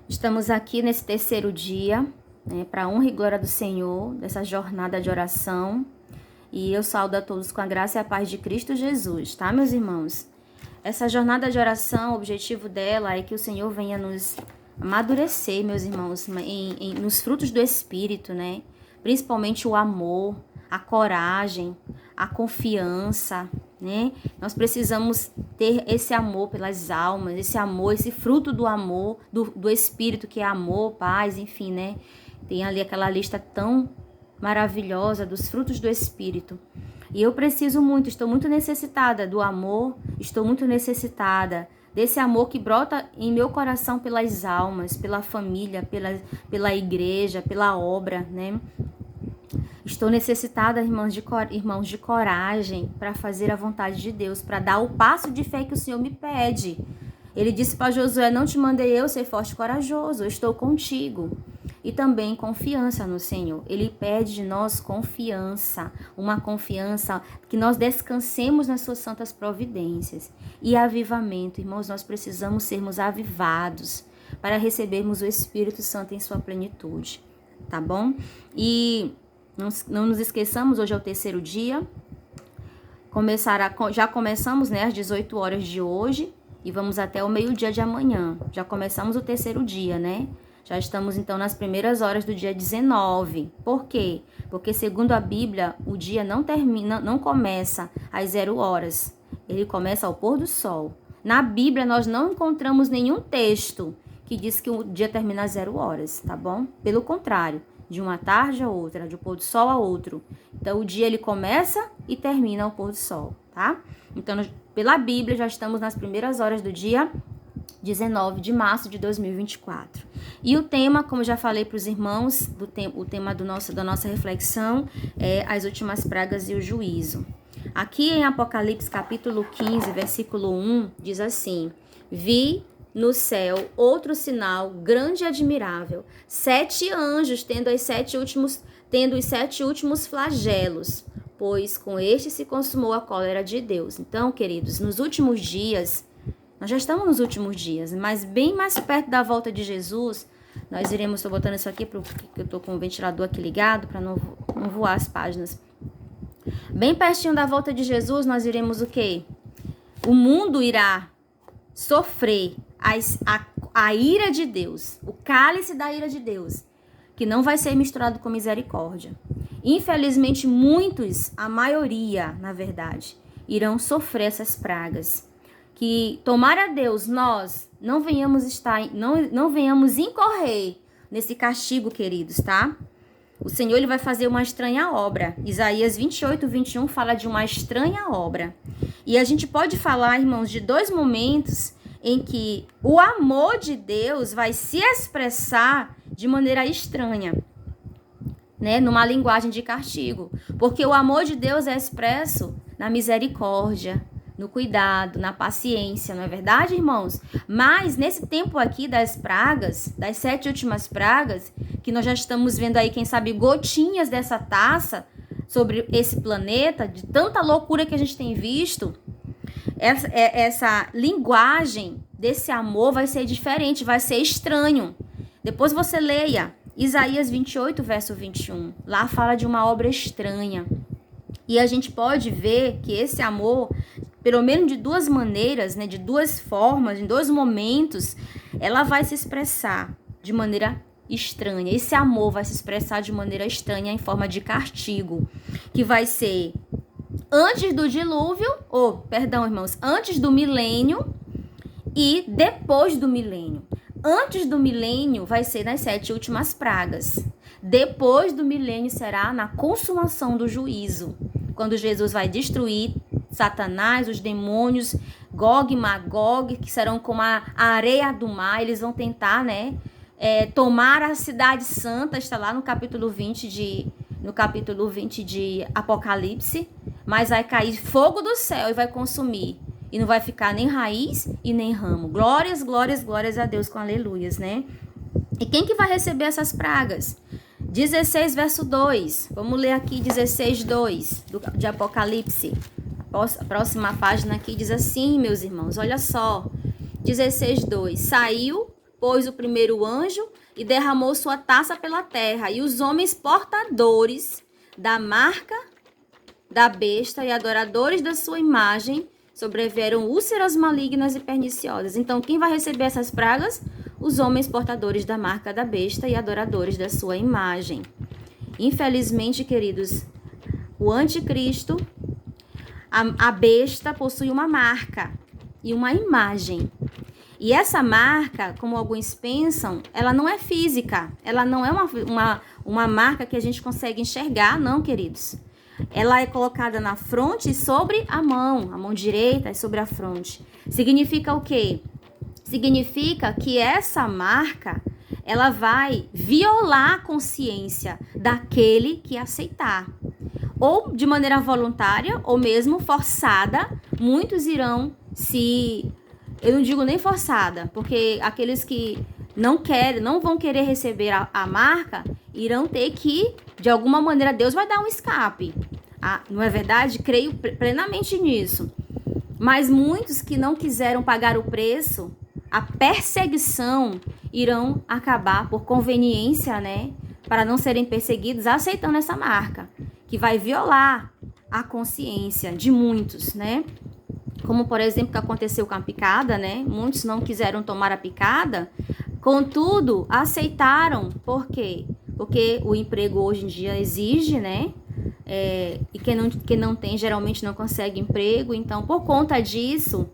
Estamos aqui nesse terceiro dia, para a honra e glória do Senhor, dessa jornada de oração. E eu saúdo a todos com a graça e a paz de Cristo Jesus, tá, meus irmãos? Essa jornada de oração, o objetivo dela é que o Senhor venha nos amadurecer, meus irmãos, nos frutos do Espírito, né? Principalmente o amor, a coragem, a confiança, né? Nós precisamos ter esse amor pelas almas, esse amor, esse fruto do amor, do Espírito, que é amor, paz, enfim, né? Tem ali aquela lista tão maravilhosa dos frutos do Espírito. E eu preciso muito, estou muito necessitada do amor, estou muito necessitada desse amor que brota em meu coração pelas almas, pela família, pela igreja, pela obra, né? Estou necessitada, irmãos de coragem para fazer a vontade de Deus, para dar o passo de fé que o Senhor me pede. Ele disse para Josué: não te mandei eu ser forte e corajoso, eu estou contigo. E também confiança no Senhor. Ele pede de nós confiança, uma confiança que nós descansemos nas suas santas providências. E avivamento, irmãos, nós precisamos sermos avivados para recebermos o Espírito Santo em sua plenitude, tá bom? E não nos esqueçamos, hoje é o terceiro dia. Já começamos, né, às 18 horas de hoje e vamos até o meio-dia de amanhã. Já começamos o terceiro dia, né? Já estamos, então, nas primeiras horas do dia 19. Por quê? Porque, segundo a Bíblia, o dia não começa às 0 horas. Ele começa ao pôr do sol. Na Bíblia, nós não encontramos nenhum texto que diz que o dia termina às 0 horas, tá bom? Pelo contrário, de uma tarde a outra, de um pôr do sol a outro. Então, o dia, ele começa e termina ao pôr do sol, tá? Então, pela Bíblia, já estamos nas primeiras horas do dia 19 de março de 2024. E o tema, como já falei para os irmãos, o tema da nossa reflexão é as últimas pragas e o juízo. Aqui em Apocalipse capítulo 15, versículo 1, diz assim: vi no céu outro sinal grande e admirável, 7 anjos tendo os 7 últimos flagelos, pois com este se consumou a cólera de Deus. Então, queridos, nos últimos dias, nós já estamos nos últimos dias, mas bem mais perto da volta de Jesus, nós iremos, estou botando isso aqui porque eu estou com o ventilador aqui ligado para não voar as páginas. Bem pertinho da volta de Jesus, nós iremos o quê? O mundo irá sofrer a ira de Deus, o cálice da ira de Deus, que não vai ser misturado com misericórdia. Infelizmente, muitos, a maioria, na verdade, irão sofrer essas pragas. Que tomara a Deus, nós não venhamos incorrer nesse castigo, queridos, tá? O Senhor, ele vai fazer uma estranha obra. Isaías 28, 21 fala de uma estranha obra. E a gente pode falar, irmãos, de 2 momentos em que o amor de Deus vai se expressar de maneira estranha, né? Numa linguagem de castigo. Porque o amor de Deus é expresso na misericórdia, no cuidado, na paciência, não é verdade, irmãos? Mas nesse tempo aqui das pragas, das 7 últimas pragas, que nós já estamos vendo aí, quem sabe, gotinhas dessa taça sobre esse planeta, de tanta loucura que a gente tem visto, essa linguagem desse amor vai ser diferente, vai ser estranho. Depois você leia Isaías 28, verso 21. Lá fala de uma obra estranha. E a gente pode ver que esse amor, pelo menos de 2 maneiras, né, de 2 formas, em 2 momentos, ela vai se expressar de maneira estranha. Esse amor vai se expressar de maneira estranha em forma de castigo, que vai ser antes do dilúvio, antes do milênio e depois do milênio. Antes do milênio vai ser nas 7 últimas pragas. Depois do milênio será na consumação do juízo, quando Jesus vai destruir Satanás, os demônios, Gog e Magog, que serão como a areia do mar. Eles vão tentar, né, tomar a cidade santa, está lá no capítulo 20 de Apocalipse, mas vai cair fogo do céu e vai consumir. E não vai ficar nem raiz e nem ramo. Glórias, glórias, glórias a Deus com aleluias, né? E quem que vai receber essas pragas? 16, verso 2. Vamos ler aqui 16, 2 de Apocalipse. A próxima página aqui diz assim, meus irmãos, olha só. 16, 2. Saiu pôs o primeiro anjo e derramou sua taça pela terra. E os homens portadores da marca da besta e adoradores da sua imagem sobrevieram úlceras malignas e perniciosas. Então, quem vai receber essas pragas? Os homens portadores da marca da besta e adoradores da sua imagem. Infelizmente, queridos, o anticristo, a besta, possui uma marca e uma imagem. E essa marca, como alguns pensam, ela não é física. Ela não é uma marca que a gente consegue enxergar, não, queridos. Ela é colocada na fronte e sobre a mão direita e sobre a fronte. Significa o quê? Significa que essa marca, ela vai violar a consciência daquele que aceitar. Ou de maneira voluntária, ou mesmo forçada, muitos irão se... Eu não digo nem forçada, porque aqueles que não vão querer receber a marca, irão ter que, de alguma maneira, Deus vai dar um escape. Não é verdade? Creio plenamente nisso. Mas muitos que não quiseram pagar o preço, a perseguição, irão acabar por conveniência, né? Para não serem perseguidos, aceitando essa marca, que vai violar a consciência de muitos, né? Como, por exemplo, que aconteceu com a picada, né? Muitos não quiseram tomar a picada, contudo, aceitaram. Por quê? Porque o emprego hoje em dia exige, né? E quem não tem, geralmente não consegue emprego. Então, por conta disso,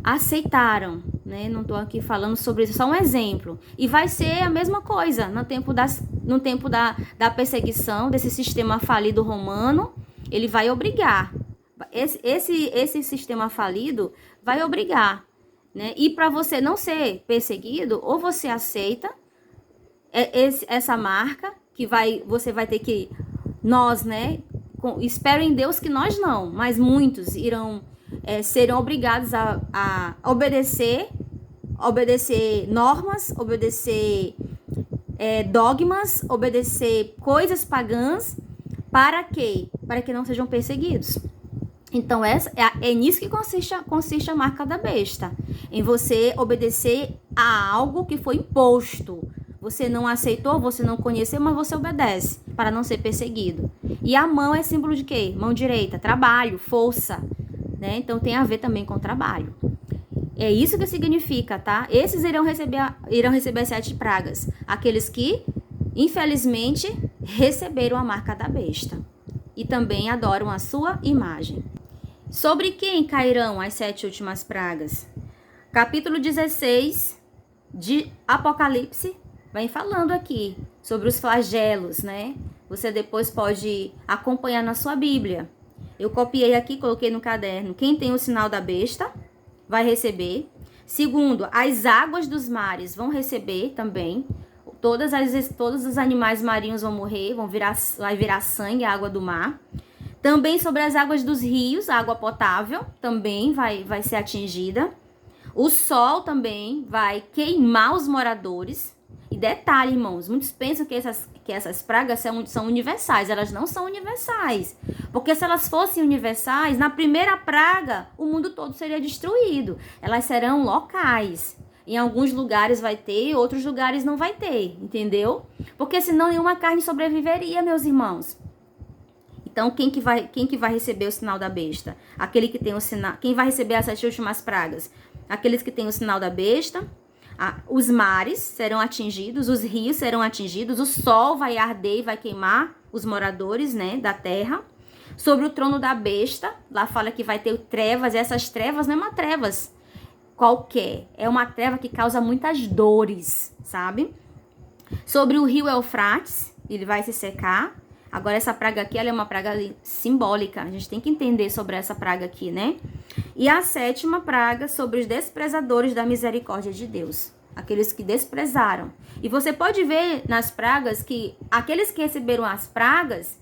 aceitaram, né? Não estou aqui falando sobre isso, só um exemplo. E vai ser a mesma coisa no tempo da perseguição, desse sistema falido romano. Ele vai obrigar. Esse sistema falido vai obrigar, né? E para você não ser perseguido, ou você aceita essa marca, que você vai ter que... Nós, né? Espero em Deus que nós não, mas muitos serão obrigados a obedecer normas, obedecer dogmas, obedecer coisas pagãs. Para quê? Para que não sejam perseguidos. Então, é nisso que consiste a marca da besta. Em você obedecer a algo que foi imposto. Você não aceitou, você não conheceu, mas você obedece para não ser perseguido. E a mão é símbolo de quê? Mão direita, trabalho, força, né? Então, tem a ver também com trabalho. É isso que significa, tá? Esses irão receber 7 pragas. Aqueles que, infelizmente, receberam a marca da besta. E também adoram a sua imagem. Sobre quem cairão as 7 últimas pragas? Capítulo 16 de Apocalipse vem falando aqui sobre os flagelos, né? Você depois pode acompanhar na sua Bíblia. Eu copiei aqui, coloquei no caderno. Quem tem o sinal da besta vai receber. Segundo, as águas dos mares vão receber também. Todos os animais marinhos vão morrer, vai virar sangue, a água do mar. Também sobre as águas dos rios, a água potável também vai ser atingida. O sol também vai queimar os moradores. E detalhe, irmãos, muitos pensam que essas pragas são universais. Elas não são universais. Porque se elas fossem universais, na primeira praga, o mundo todo seria destruído. Elas serão locais. Em alguns lugares vai ter, em outros lugares não vai ter, entendeu? Porque senão nenhuma carne sobreviveria, meus irmãos. Então, quem que vai receber o sinal da besta? Aquele que tem o sinal. Quem vai receber as 7 últimas pragas? Aqueles que têm o sinal da besta. Os mares serão atingidos, os rios serão atingidos, o sol vai arder e vai queimar os moradores, né, da terra. Sobre o trono da besta, lá fala que vai ter trevas, e essas trevas não é uma trevas qualquer, é uma treva que causa muitas dores, sabe? Sobre o rio Eufrates, ele vai se secar. Agora essa praga aqui, ela é uma praga simbólica, a gente tem que entender sobre essa praga aqui, né? E a 7ª praga sobre os desprezadores da misericórdia de Deus, aqueles que desprezaram. E você pode ver nas pragas que aqueles que receberam as pragas,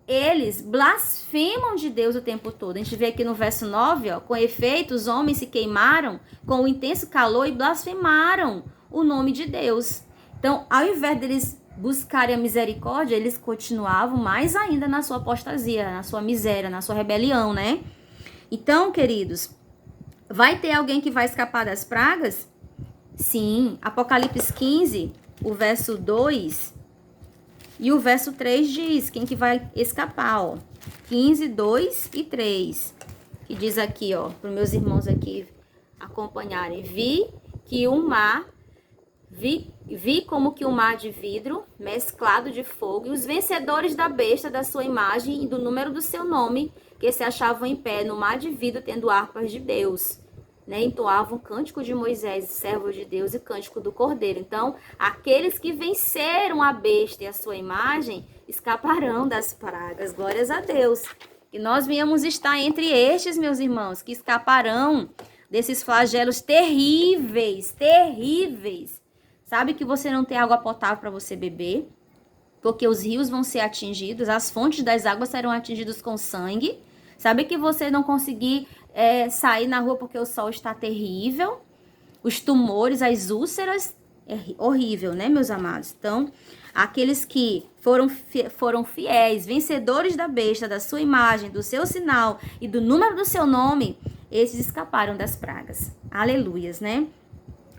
eles blasfemam de Deus o tempo todo. A gente vê aqui no verso 9, ó, com efeito, os homens se queimaram com o intenso calor e blasfemaram o nome de Deus. Então, ao invés deles buscarem a misericórdia, eles continuavam mais ainda na sua apostasia, na sua miséria, na sua rebelião, né? Então, queridos, vai ter alguém que vai escapar das pragas? Sim, Apocalipse 15, o verso 2 e o verso 3 diz quem que vai escapar, ó. 15, 2 e 3. Que diz aqui, ó, para os meus irmãos aqui acompanharem. Vi como que um mar de vidro mesclado de fogo, e os vencedores da besta, da sua imagem e do número do seu nome, que se achavam em pé no mar de vidro, tendo harpas de Deus, né? Entoavam cântico de Moisés, servo de Deus, e cântico do Cordeiro. Então, aqueles que venceram a besta e a sua imagem escaparão das pragas. Glórias a Deus. E nós viemos estar entre estes, meus irmãos, que escaparão desses flagelos terríveis, terríveis. Sabe que você não tem água potável para você beber, porque os rios vão ser atingidos, as fontes das águas serão atingidas com sangue. Sabe que você não conseguir sair na rua porque o sol está terrível. Os tumores, as úlceras, é horrível, né, meus amados? Então, aqueles que foram fiéis, vencedores da besta, da sua imagem, do seu sinal e do número do seu nome, esses escaparam das pragas. Aleluias, né?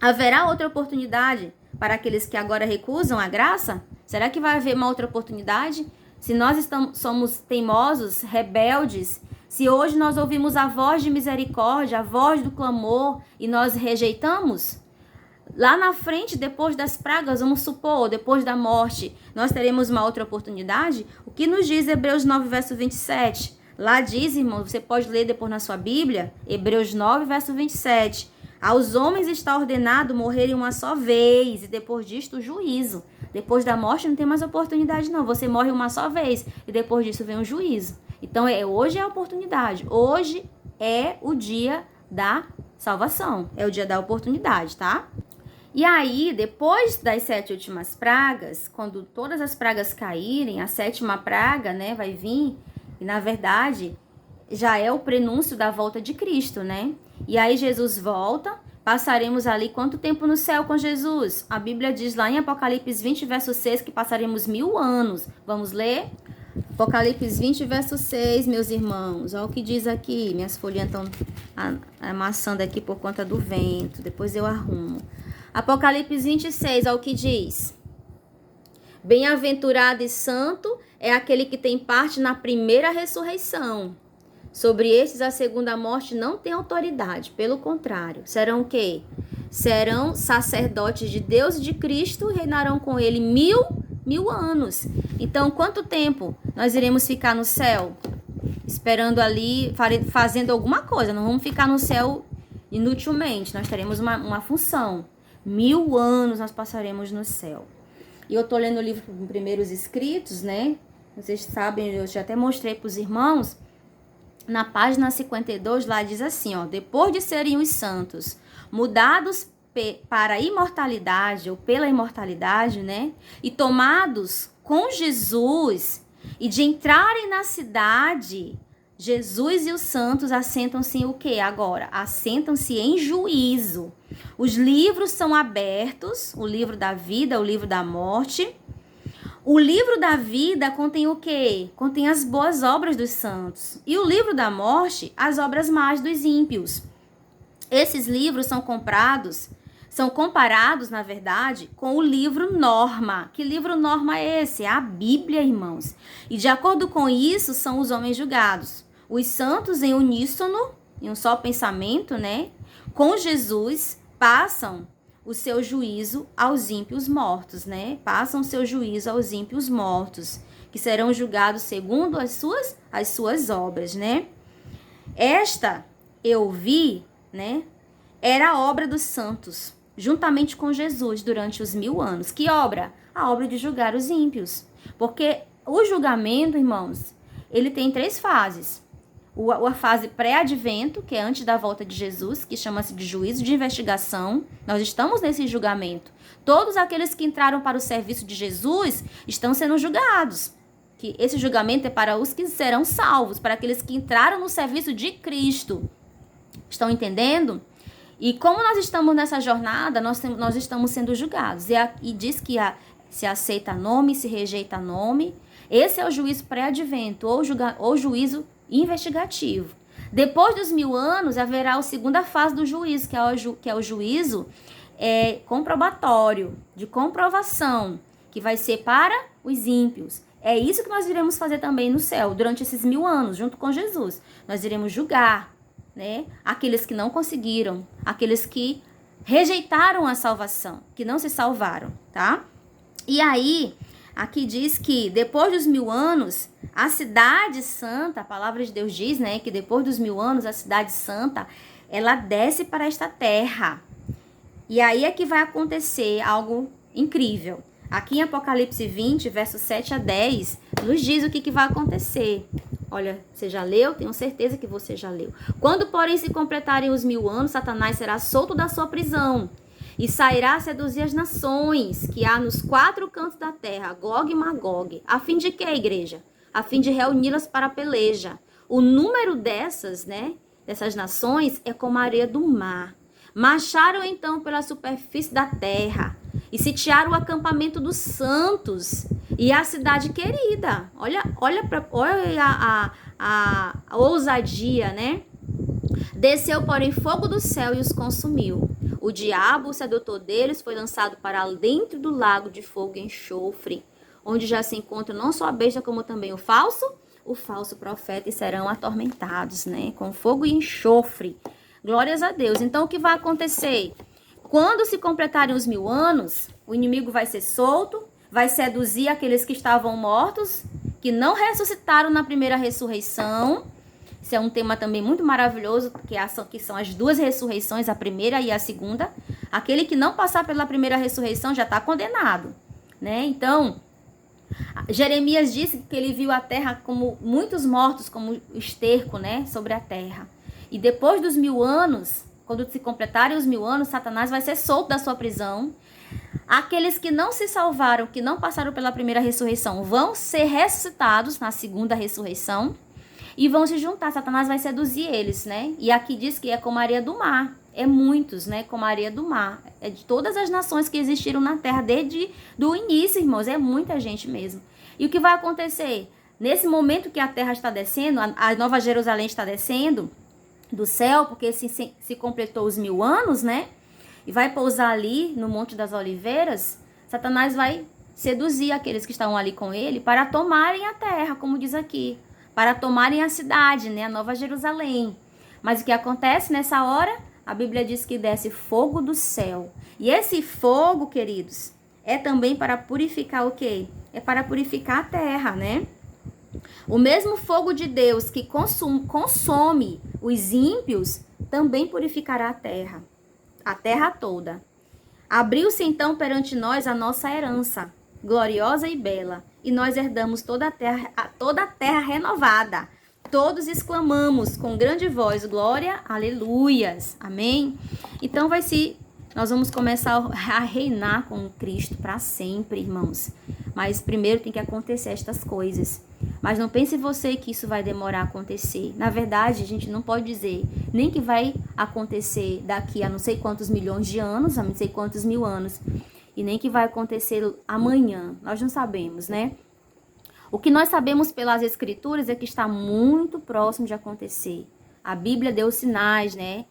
Haverá outra oportunidade para aqueles que agora recusam a graça? Será que vai haver uma outra oportunidade? Se nós somos teimosos, rebeldes, se hoje nós ouvimos a voz de misericórdia, a voz do clamor, e nós rejeitamos, lá na frente, depois das pragas, vamos supor, depois da morte, nós teremos uma outra oportunidade? O que nos diz Hebreus 9, verso 27? Lá diz, irmão, você pode ler depois na sua Bíblia, Hebreus 9, verso 27. Aos homens está ordenado morrerem uma só vez, e depois disto o juízo. Depois da morte não tem mais oportunidade não, você morre uma só vez, e depois disso vem o juízo. Então, hoje é a oportunidade, hoje é o dia da salvação, é o dia da oportunidade, tá? E aí, depois das 7 últimas pragas, quando todas as pragas caírem, a 7ª praga, né, vai vir, e na verdade já é o prenúncio da volta de Cristo, né? E aí Jesus volta, passaremos ali quanto tempo no céu com Jesus? A Bíblia diz lá em Apocalipse 20, verso 6, que passaremos 1000 anos. Vamos ler? Apocalipse 20, verso 6, meus irmãos. Olha o que diz aqui. Minhas folhinhas estão amassando aqui por conta do vento. Depois eu arrumo. Apocalipse 26, olha o que diz. Bem-aventurado e santo é aquele que tem parte na primeira ressurreição. Sobre estes, a segunda morte não tem autoridade. Pelo contrário, serão o quê? Serão sacerdotes de Deus e de Cristo e reinarão com ele mil anos. Então, quanto tempo nós iremos ficar no céu? Esperando ali, fazendo alguma coisa. Não vamos ficar no céu inutilmente. Nós teremos uma função. 1000 anos nós passaremos no céu. E eu estou lendo o livro Primeiros Escritos, né? Vocês sabem, eu já até mostrei para os irmãos. Na página 52, lá diz assim, ó. Depois de serem os santos mudados para a imortalidade, ou pela imortalidade, né? E tomados com Jesus, e de entrarem na cidade, Jesus e os santos assentam-se em o quê agora? Assentam-se em juízo. Os livros são abertos, o livro da vida, o livro da morte. O livro da vida contém o quê? Contém as boas obras dos santos. E o livro da morte, as obras más dos ímpios. Esses livros são comparados, na verdade, com o livro norma. Que livro norma é esse? É a Bíblia, irmãos. E de acordo com isso, são os homens julgados. Os santos em uníssono, em um só pensamento, né? Com Jesus, passam o seu juízo aos ímpios mortos, né? Passam o seu juízo aos ímpios mortos, que serão julgados segundo as suas obras, né? Esta, eu vi, né? Era a obra dos santos, juntamente com Jesus, durante os 1000 anos. Que obra? A obra de julgar os ímpios. Porque o julgamento, irmãos, ele tem 3 fases. A fase pré-advento, que é antes da volta de Jesus, que chama-se de juízo de investigação. Nós estamos nesse julgamento. Todos aqueles que entraram para o serviço de Jesus estão sendo julgados. Que esse julgamento é para os que serão salvos, para aqueles que entraram no serviço de Cristo. Estão entendendo? E como nós estamos nessa jornada, nós estamos sendo julgados. E diz que se aceita nome, se rejeita nome. Esse é o juízo pré-advento, ou juízo investigativo. Depois dos 1000 anos, haverá a segunda fase do juízo, que é o juízo comprobatório, de comprovação, que vai ser para os ímpios. É isso que nós iremos fazer também no céu, durante esses 1000 anos, junto com Jesus. Nós iremos julgar, né, aqueles que não conseguiram, aqueles que rejeitaram a salvação, que não se salvaram, tá? E aí, aqui diz que depois dos 1000 anos, a cidade santa, a palavra de Deus diz, né, que depois dos 1000 anos, a cidade santa, ela desce para esta terra. E aí é que vai acontecer algo incrível. Aqui em Apocalipse 20, versos 7 a 10, nos diz o que vai acontecer. Olha, você já leu? Tenho certeza que você já leu. Quando, porém, se completarem os 1000 anos, Satanás será solto da sua prisão e sairá a seduzir as nações que há nos 4 cantos da terra, Gog e Magog. A fim de quê, igreja? A fim de reuni-las para a peleja. O número dessas nações é como a areia do mar. Marcharam então pela superfície da terra e sitiaram o acampamento dos santos e a cidade querida. Olha a ousadia, né? Desceu, porém, fogo do céu e os consumiu. O diabo, o sedutor deles, foi lançado para dentro do lago de fogo e enxofre, onde já se encontra não só a besta, como também o falso profeta, e serão atormentados, né? Com fogo e enxofre. Glórias a Deus. Então, o que vai acontecer? Quando se completarem os 1000 anos, o inimigo vai ser solto, vai seduzir aqueles que estavam mortos, que não ressuscitaram na primeira ressurreição. Isso é um tema também muito maravilhoso, que são as 2 ressurreições, a primeira e a segunda. Aquele que não passar pela primeira ressurreição já está condenado, né? Então, Jeremias disse que ele viu a terra como muitos mortos, como esterco, né, sobre a terra. E depois dos 1000 anos, quando se completarem os 1000 anos, Satanás vai ser solto da sua prisão. Aqueles que não se salvaram, que não passaram pela primeira ressurreição, vão ser ressuscitados na segunda ressurreição e vão se juntar. Satanás vai seduzir eles, né? E aqui diz que é como a areia do mar. É muitos, né? Como a areia do mar. É de todas as nações que existiram na terra desde o início, irmãos. É muita gente mesmo. E o que vai acontecer? Nesse momento que a terra está descendo, a Nova Jerusalém está descendo do céu, porque se completou os 1000 anos, né? E vai pousar ali no Monte das Oliveiras, Satanás vai seduzir aqueles que estão ali com ele para tomarem a terra, como diz aqui, para tomarem a cidade, né? A Nova Jerusalém. Mas o que acontece nessa hora? A Bíblia diz que desce fogo do céu. E esse fogo, queridos, é também para purificar o quê? É para purificar a terra, né? O mesmo fogo de Deus que consome os ímpios, também purificará a terra toda. Abriu-se então perante nós a nossa herança, gloriosa e bela, e nós herdamos toda a terra renovada. Todos exclamamos com grande voz, glória, aleluias, amém? Então nós vamos começar a reinar com Cristo para sempre, irmãos. Mas primeiro tem que acontecer estas coisas. Mas não pense você que isso vai demorar a acontecer. Na verdade, a gente não pode dizer nem que vai acontecer daqui a não sei quantos milhões de anos, a não sei quantos 1000 anos, e nem que vai acontecer amanhã. Nós não sabemos, né? O que nós sabemos pelas Escrituras é que está muito próximo de acontecer. A Bíblia deu sinais, né?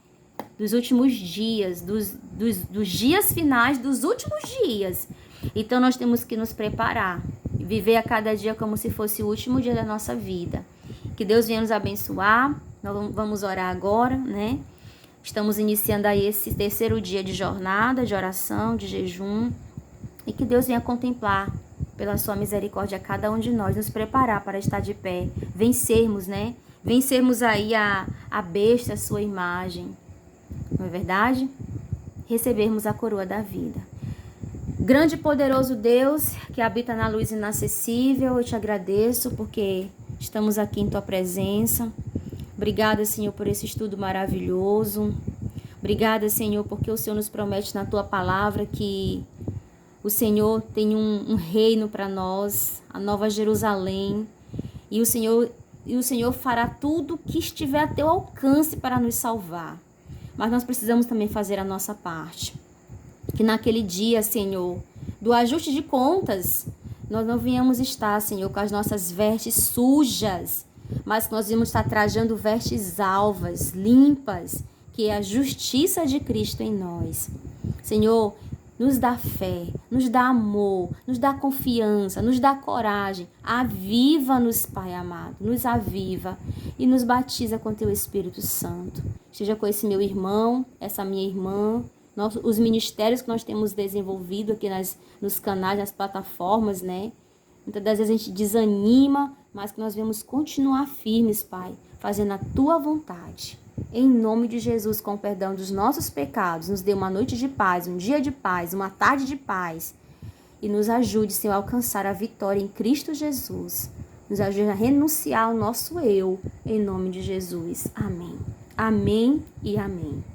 Dos últimos dias, dos dias finais dos últimos dias. Então nós temos que nos preparar, viver a cada dia como se fosse o último dia da nossa vida. Que Deus venha nos abençoar. Nós vamos orar agora, né? Estamos iniciando aí esse terceiro dia de jornada, de oração, de jejum. E que Deus venha contemplar pela sua misericórdia a cada um de nós, nos preparar para estar de pé, vencermos, né? Vencermos aí a besta, a sua imagem. Não é verdade? Recebermos a coroa da vida. Grande e poderoso Deus, que habita na luz inacessível, eu te agradeço porque estamos aqui em tua presença. Obrigada, Senhor, por esse estudo maravilhoso. Obrigada, Senhor, porque o Senhor nos promete na tua palavra que o Senhor tem um reino para nós, a Nova Jerusalém, e o Senhor fará tudo que estiver a teu alcance para nos salvar. Mas nós precisamos também fazer a nossa parte. Que naquele dia, Senhor, do ajuste de contas, nós não venhamos estar, Senhor, com as nossas vestes sujas, mas nós vamos estar trajando vestes alvas, limpas, que é a justiça de Cristo em nós. Senhor, nos dá fé, nos dá amor, nos dá confiança, nos dá coragem. Aviva-nos, Pai amado, nos aviva e nos batiza com Teu Espírito Santo. Esteja com esse meu irmão, essa minha irmã, os ministérios que nós temos desenvolvido aqui nos canais, nas plataformas, né? Muitas das vezes a gente desanima, mas que nós vamos continuar firmes, Pai, fazendo a Tua vontade. Em nome de Jesus, com o perdão dos nossos pecados, nos dê uma noite de paz, um dia de paz, uma tarde de paz. E nos ajude, Senhor, a alcançar a vitória em Cristo Jesus. Nos ajude a renunciar ao nosso eu, em nome de Jesus. Amém. Amém e amém.